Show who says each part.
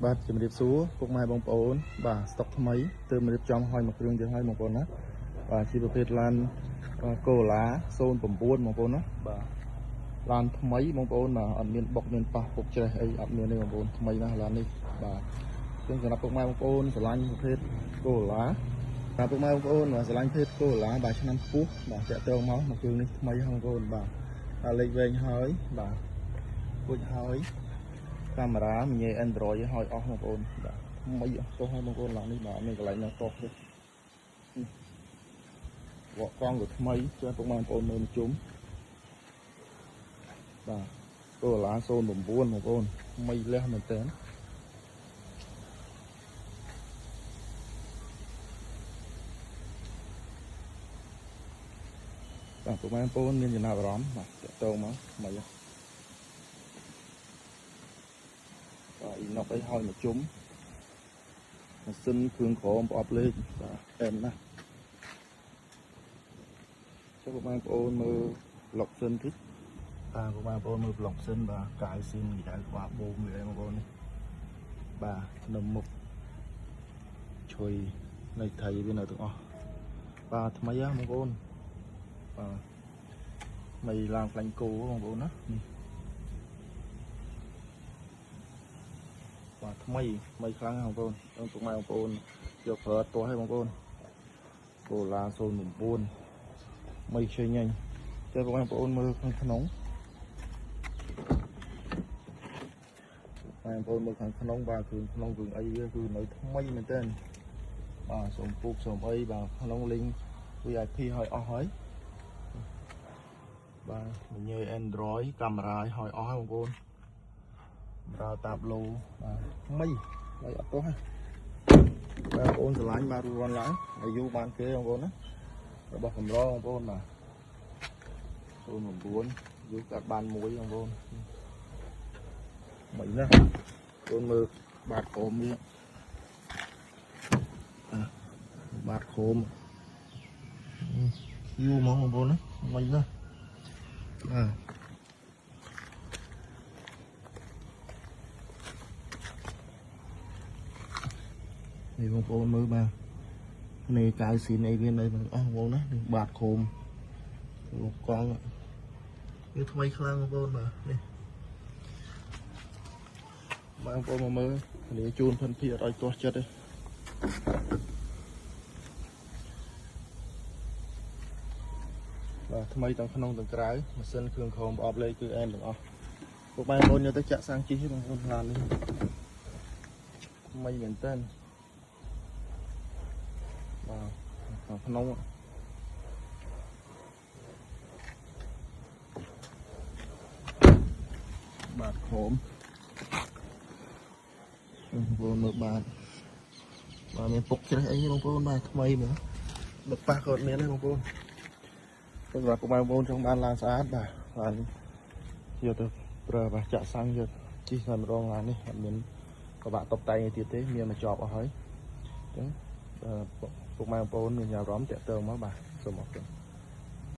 Speaker 1: បាទជំរាបសួរពុកម៉ែបងប្អូនបាទស្តុកថ្មីទើបរៀបចំឲ្យមកគ្រឿងទៀតឲ្យបងប្អូនណាបាទជាប្រភេទឡានកូឡា09បងប្អូនណាបាទឡានថ្មីបងប្អូនបាទអត់មានបុកមានប៉ះពុកច្រេះអីអត់មានទេបងប្អូនថ្មីណាស់ឡាននេះបាទចឹងសម្រាប់ពុកម៉ែបងប្អូនស្រឡាញ់ប្រភេទកូឡាបាទពុកម៉ែបងប្អូនបាទស្រឡាញ់ប្រភេទកូឡាបាទឆ្នាំខ្ពស់បាទតាក់ទងមកគ្រឿងនេះថ្មីហ្នឹងបងប្អូនបាទលេខវែងហើយបាទពុជហើយកាមេរ៉ាញ៉េ Android ឲ្យអស់បងប្អូនបាទថ្មីអស់ទោះហើយបងប្អូនឡើងនេះបាទមានកន្លែងណាទោះទេវ៉កកង់ក៏ថ្មីជួយពុកម៉ែបងប្អូនមើលជុំបាទកូឡា09បងប្អូនថ្មីលះមែនតើបាទពុកម៉ែបងប្អូនមានចំណាប់អារម្មណ៍បាទតាក់ទងមកថ្មីបាទអ៊ីណុកអីឲ្យមកជុំម៉ាស៊ីនគ្រឿងក្រមប្រអប់លេខបាទអែមណាស់ចុះពុកម៉ែបងប្អូនមើលប្លុកសិនតិចបាទពុកម៉ែបងប្អូនមើលប្លុកសិនបាទកាយស៊ីនគេហៅក្បាលបូមវាអីបងប្អូននេះបាទនៅមុខឈុយនៅថៃវានៅទាំងអស់បាទថ្មីហ៎បងប្អូនបាទមិនឡើងផ្លាញ់គោបងប្អូនណានេះបាទថ្មីខ្លាំងបងប្អូនបងពុកម៉ែបងប្អូនយកប្រើទាស់ឲ្យបងប្អូនកូឡា09មិនខ្ចីញ៉ាញ់តែបងប្អូនមើលខាងក្នុងបងប្អូនមើលខាងក្នុងបាទគ្រឿងក្នុងគ្រឿងអីវាគឺនៅថ្មីមែនទែនបាទសូមពូកសូមអីបាទក្នុងលីង VIP ឲ្យអស់ហើយបាទញ៉េ Android កាមេរ៉ាឲ្យអស់ហើយបងប្អូនប្រើតាបឡូបាទថ្មីអត់ទោះទេបងប្អូនស្រឡាញ់បាទរន់ឡើងឲ្យយូរបានគេបងប្អូនណារបស់កម្របងប្អូនបាទ09យូរកាត់បានមួយបងប្អូនមិនណាបងមើលបាតក្រោមនេះបាតក្រោមយូរហ្មងបងប្អូនណាមិនណានេះបងប្អូនមើលបាទនេះកាយស៊ីនអីវានៅទាំងអស់បងប្អូនណានេះបាតក្រោមលោកកង់វាថ្មីខ្លាំងបងប្អូនបាទនេះបងប្អូនមកមើលនេះជូនភិនភីអត់ឲ្យទាស់ចិត្តទេបាទថ្មីទាំងក្នុងទាំងក្រៅម៉ាស៊ីនគ្រឿងក្រមប្រអប់លេខគឺអែមទាំងអស់ពួកបងប្អូនយកទៅចាក់សាំងជីបងប្អូនឡាននេះថ្មីមែនតើបាទខាងក្នុងបាទក្រោមបងប្អូនមើលបាទមានពុកច្រេះអីបងប្អូនបាទថ្មីហ្មងដឹកប៉ះក៏អត់មានទេបងប្អូនសម្រាប់បងប្អូនចង់បានឡានស្អាតបាទឡានយកទៅប្រើបាទចាក់សាំងយកជីតែម្ដងឡាននេះអត់មានពិបាកតុបតែងអីទៀតទេមានមកជាប់អស់ហើយអញ្ចឹងពុកម៉ែបងប្អូនមានអារម្មណ៍តាក់ទងមកបាទសូមអរគុណ